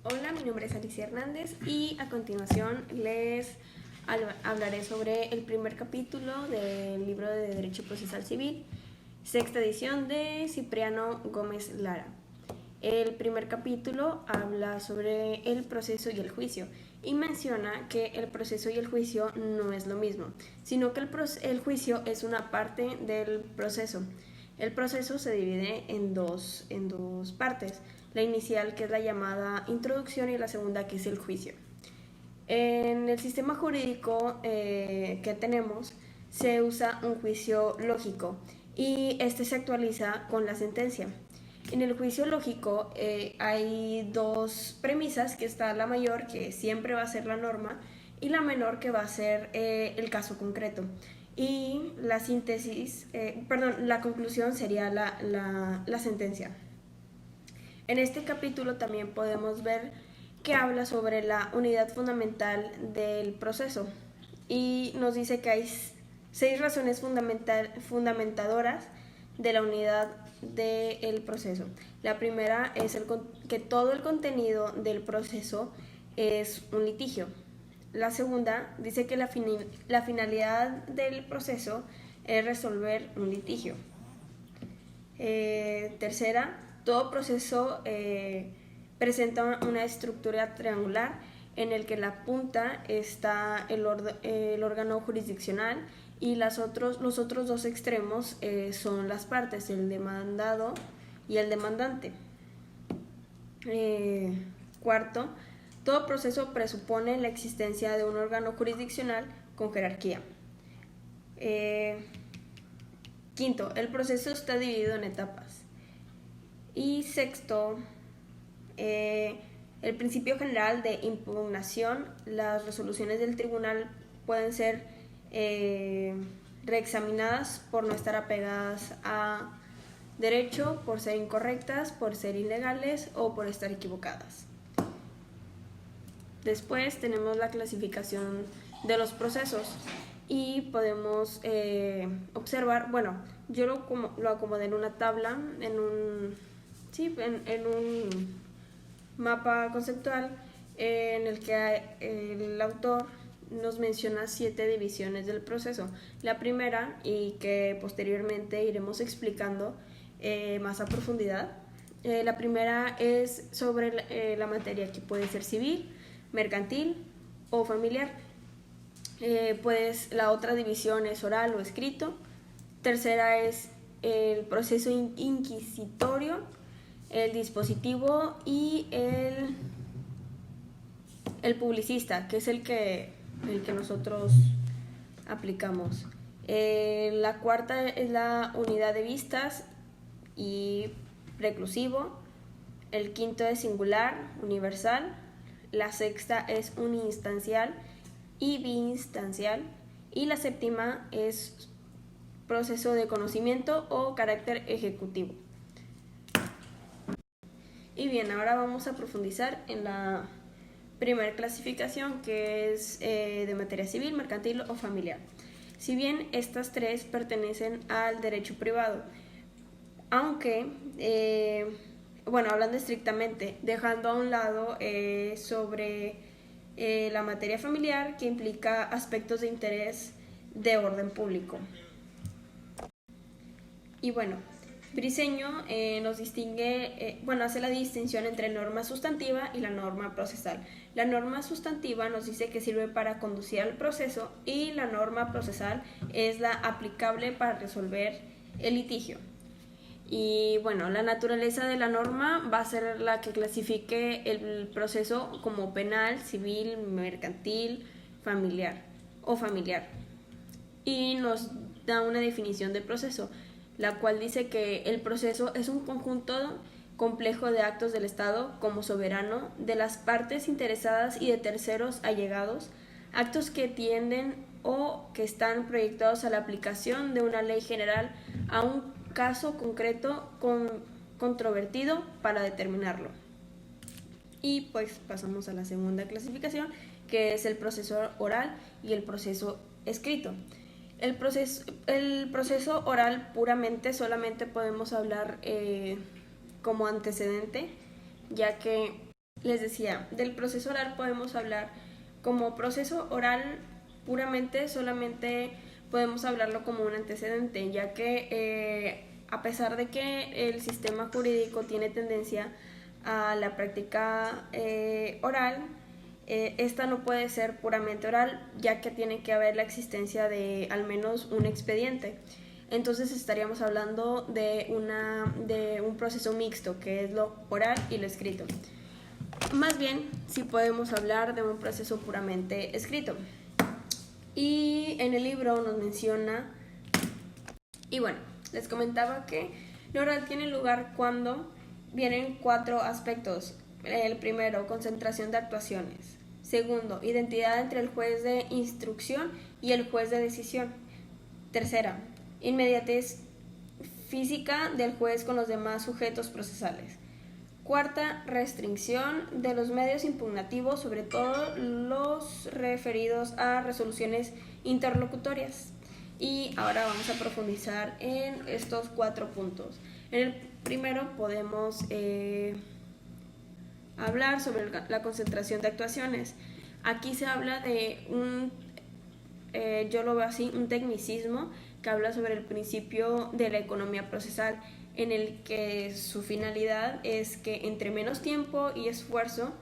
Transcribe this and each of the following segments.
Hola, mi nombre es Alicia Hernández y a continuación les hablaré sobre el primer capítulo del libro de Derecho Procesal Civil, sexta edición de Cipriano Gómez Lara. El primer capítulo habla sobre el proceso y el juicio y menciona que el proceso y el juicio no es lo mismo, sino que el juicio es una parte del proceso. El proceso se divide en dos partes, la inicial, que es la llamada introducción, y la segunda, que es el juicio. En el sistema jurídico que tenemos se usa un juicio lógico y este se actualiza con la sentencia. En el juicio lógico hay dos premisas, que está la mayor, que siempre va a ser la norma, y la menor, que va a ser el caso concreto. Y la la conclusión sería la sentencia. En este capítulo también podemos ver que habla sobre la unidad fundamental del proceso y nos dice que hay 6 razones fundamentadoras de la unidad del proceso. La primera es que todo el contenido del proceso es un litigio. La segunda dice que la finalidad del proceso es resolver un litigio. Tercera, todo proceso presenta una estructura triangular en el que la punta está el órgano jurisdiccional y los otros dos extremos son las partes, el demandado y el demandante. Cuarto, todo proceso presupone la existencia de un órgano jurisdiccional con jerarquía. Quinto, el proceso está dividido en etapas. Y sexto, el principio general de impugnación. Las resoluciones del tribunal pueden ser reexaminadas por no estar apegadas a derecho, por ser incorrectas, por ser ilegales o por estar equivocadas. Después tenemos la clasificación de los procesos y podemos observar, bueno, yo lo acomodé en una tabla, en un mapa conceptual en el que el autor nos menciona 7 divisiones del proceso. La primera, y que posteriormente iremos explicando más a profundidad, la primera es sobre la materia, que puede ser civil, mercantil o familiar. Pues la otra división es oral o escrito. Tercera es el proceso inquisitorio, el dispositivo y el publicista, que es el que nosotros aplicamos. La cuarta es la unidad de vistas y preclusivo. El quinto es singular, universal. La sexta es uninstancial y biinstancial. Y la séptima es proceso de conocimiento o carácter ejecutivo. Y bien, ahora vamos a profundizar en la primera clasificación, que es de materia civil, mercantil o familiar. Si bien estas tres pertenecen al derecho privado, aunque, hablando estrictamente, dejando a un lado sobre la materia familiar, que implica aspectos de interés de orden público. Y bueno, Briceño nos distingue, hace la distinción entre norma sustantiva y la norma procesal. La norma sustantiva nos dice que sirve para conducir al proceso y la norma procesal es la aplicable para resolver el litigio. Y bueno, la naturaleza de la norma va a ser la que clasifique el proceso como penal, civil, mercantil, familiar o familiar. Y nos da una definición de proceso, la cual dice que el proceso es un conjunto complejo de actos del Estado como soberano, de las partes interesadas y de terceros allegados, actos que tienden o que están proyectados a la aplicación de una ley general a un caso concreto controvertido para determinarlo. Y pues pasamos a la segunda clasificación, que es el proceso oral y el proceso escrito. El proceso oral puramente solamente podemos hablar como antecedente, ya que les decía, del proceso oral podemos hablar como proceso oral puramente, solamente podemos hablarlo como un antecedente, ya que a pesar de que el sistema jurídico tiene tendencia a la práctica oral, esta no puede ser puramente oral, ya que tiene que haber la existencia de al menos un expediente. Entonces estaríamos hablando de un proceso mixto, que es lo oral y lo escrito. Más bien, sí podemos hablar de un proceso puramente escrito. Y en el libro nos menciona, y bueno, les comentaba que lo oral tiene lugar cuando vienen 4 aspectos. El primero, concentración de actuaciones. Segundo, identidad entre el juez de instrucción y el juez de decisión. Tercera, inmediatez física del juez con los demás sujetos procesales. Cuarta, restricción de los medios impugnativos, sobre todo los referidos a resoluciones interlocutorias. Y ahora vamos a profundizar en estos 4 puntos. En el primero podemos hablar sobre la concentración de actuaciones. Aquí se habla de yo lo veo así, un tecnicismo que habla sobre el principio de la economía procesal, en el que su finalidad es que entre menos tiempo y esfuerzo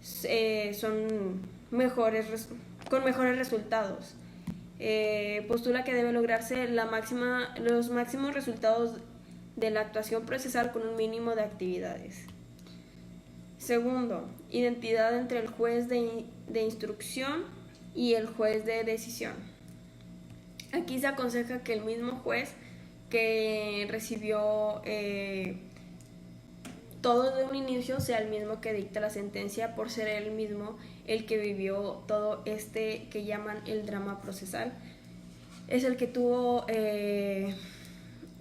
son con mejores resultados. Postula que debe lograrse los máximos resultados de la actuación procesal con un mínimo de actividades. Segundo, identidad entre el juez de instrucción y el juez de decisión. Aquí se aconseja que el mismo juez que recibió todo de un inicio sea el mismo que dicta la sentencia, por ser él mismo el que vivió todo que llaman el drama procesal. Es el que tuvo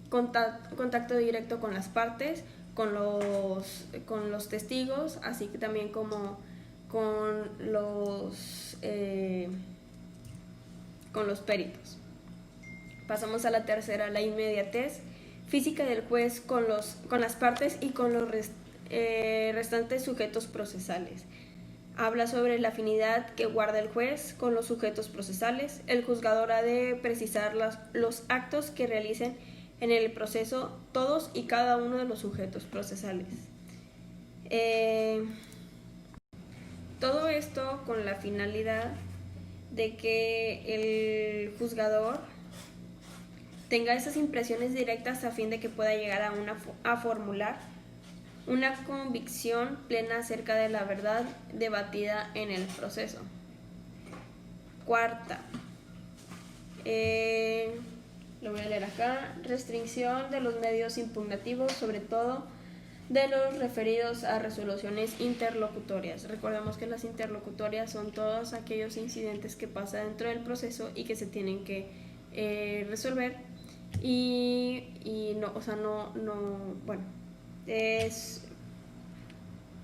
contacto directo con las partes, con los testigos, así que también como con los peritos. Pasamos a la tercera, la inmediatez física del juez con las partes y con los restantes sujetos procesales. Habla sobre la afinidad que guarda el juez con los sujetos procesales. El juzgador ha de precisar los actos que realicen en el proceso todos y cada uno de los sujetos procesales. Todo esto con la finalidad de que el juzgador tenga esas impresiones directas a fin de que pueda llegar a formular una convicción plena acerca de la verdad debatida en el proceso. Cuarta, lo voy a leer acá, restricción de los medios impugnativos, sobre todo de los referidos a resoluciones interlocutorias. Recordemos que las interlocutorias son todos aquellos incidentes que pasan dentro del proceso y que se tienen que resolver y no, o sea,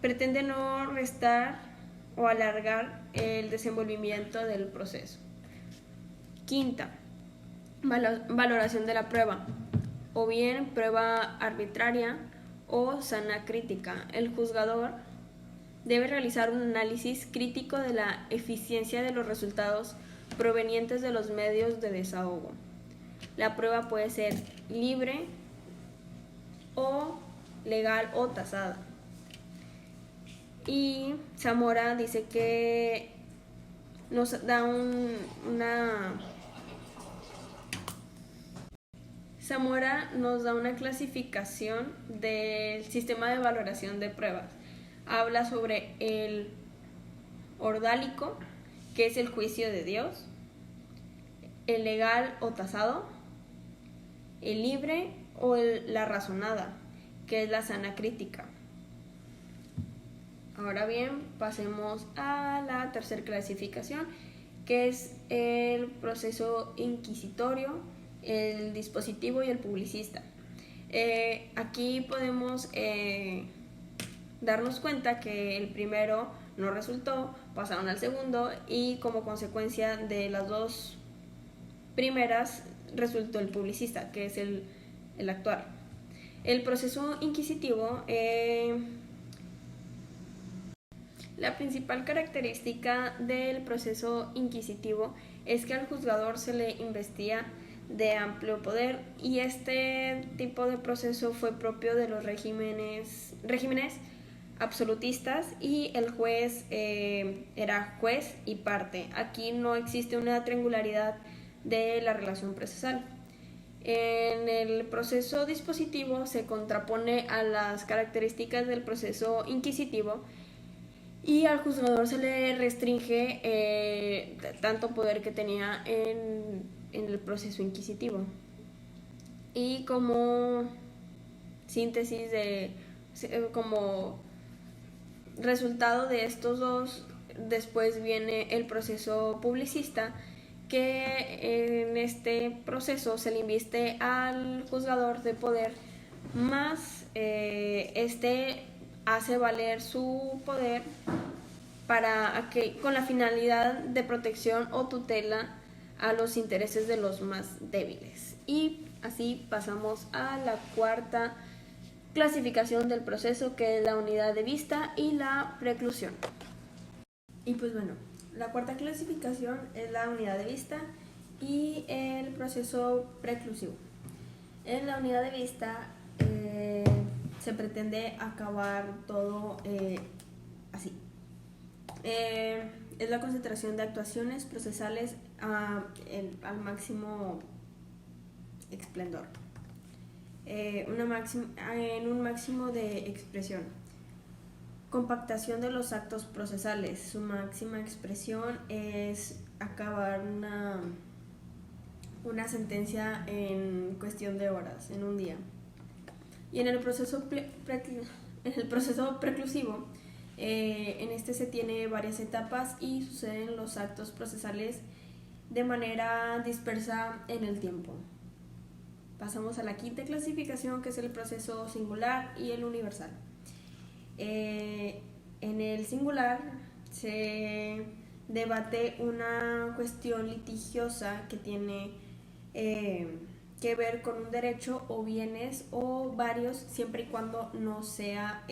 pretende no restar o alargar el desenvolvimiento del proceso. Quinta, valoración de la prueba, o bien prueba arbitraria o sana crítica. El juzgador debe realizar un análisis crítico de la eficiencia de los resultados provenientes de los medios de desahogo. La prueba puede ser libre o legal o tasada. Y Zamora dice que nos da Zamora nos da una clasificación del sistema de valoración de pruebas. Habla sobre el ordálico, que es el juicio de Dios, el legal o tasado, el libre o la razonada, que es la sana crítica. Ahora bien, pasemos a la tercera clasificación, que es el proceso inquisitorio, el dispositivo y el publicista. Aquí podemos darnos cuenta que el primero no resultó, pasaron al segundo y como consecuencia de las dos primeras resultó el publicista, que es el actual. El proceso inquisitivo La principal característica del proceso inquisitivo es que al juzgador se le investiga de amplio poder, y este tipo de proceso fue propio de los regímenes absolutistas, y el juez era juez y parte. Aquí no existe una triangularidad de la relación procesal. En el proceso dispositivo se contrapone a las características del proceso inquisitivo, y al juzgador se le restringe tanto poder que tenía en el proceso inquisitivo. Y como síntesis como resultado de estos dos, después viene el proceso publicista, que en este proceso se le inviste al juzgador de poder, más este hace valer su poder con la finalidad de protección o tutela a los intereses de los más débiles. Y así pasamos a la cuarta clasificación del proceso, que es la unidad de vista y la preclusión. Y pues bueno, la cuarta clasificación es la unidad de vista y el proceso preclusivo. En la unidad de vista se pretende acabar todo así. Es la concentración de actuaciones procesales al máximo esplendor, en un máximo de expresión. Compactación de los actos procesales. Su máxima expresión es acabar una sentencia en cuestión de horas, en un día. Y en el proceso preclusivo, en este se tiene varias etapas y suceden los actos procesales de manera dispersa en el tiempo. Pasamos a la quinta clasificación, que es el proceso singular y el universal. En el singular se debate una cuestión litigiosa que tiene que ver con un derecho o bienes o varios, siempre y cuando no sea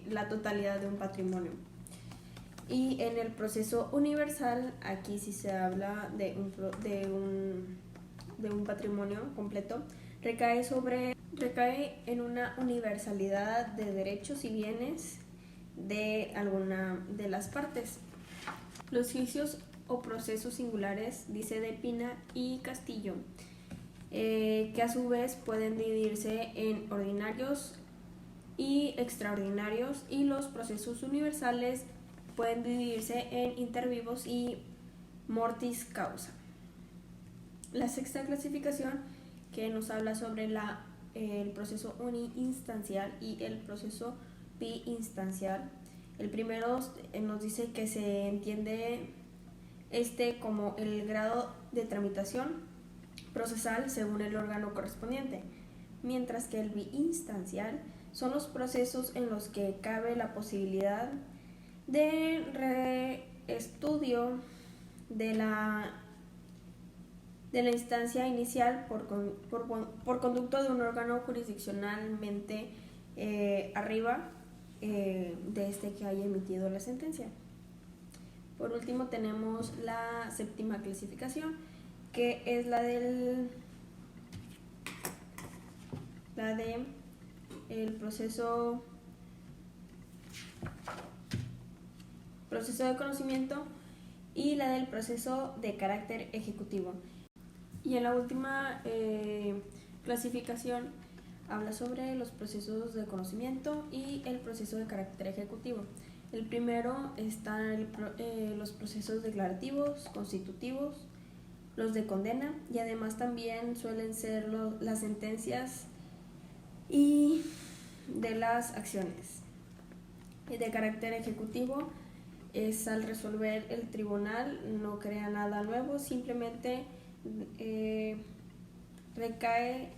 la totalidad de un patrimonio. Y en el proceso universal, aquí sí se habla de un patrimonio completo, recae en una universalidad de derechos y bienes de alguna de las partes. Los juicios o procesos singulares, dice de Pina y Castillo, que a su vez pueden dividirse en ordinarios y extraordinarios, y los procesos universales pueden dividirse en inter vivos y mortis causa. La sexta clasificación, que nos habla sobre el proceso uniinstancial y el proceso biinstancial. El primero nos dice que se entiende como el grado de tramitación procesal según el órgano correspondiente, mientras que el biinstancial son los procesos en los que cabe la posibilidad de reestudio de la instancia inicial por conducto de un órgano jurisdiccionalmente arriba de este que haya emitido la sentencia. Por último tenemos la séptima clasificación, que es la de el proceso de conocimiento y la del proceso de carácter ejecutivo. Y en la última clasificación habla sobre los procesos de conocimiento y el proceso de carácter ejecutivo. El primero están los procesos declarativos, constitutivos, los de condena, y además también suelen ser las sentencias y de las acciones. El de carácter ejecutivo es al resolver el tribunal, no crea nada nuevo, simplemente recae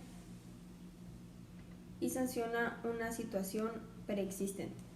y sanciona una situación preexistente.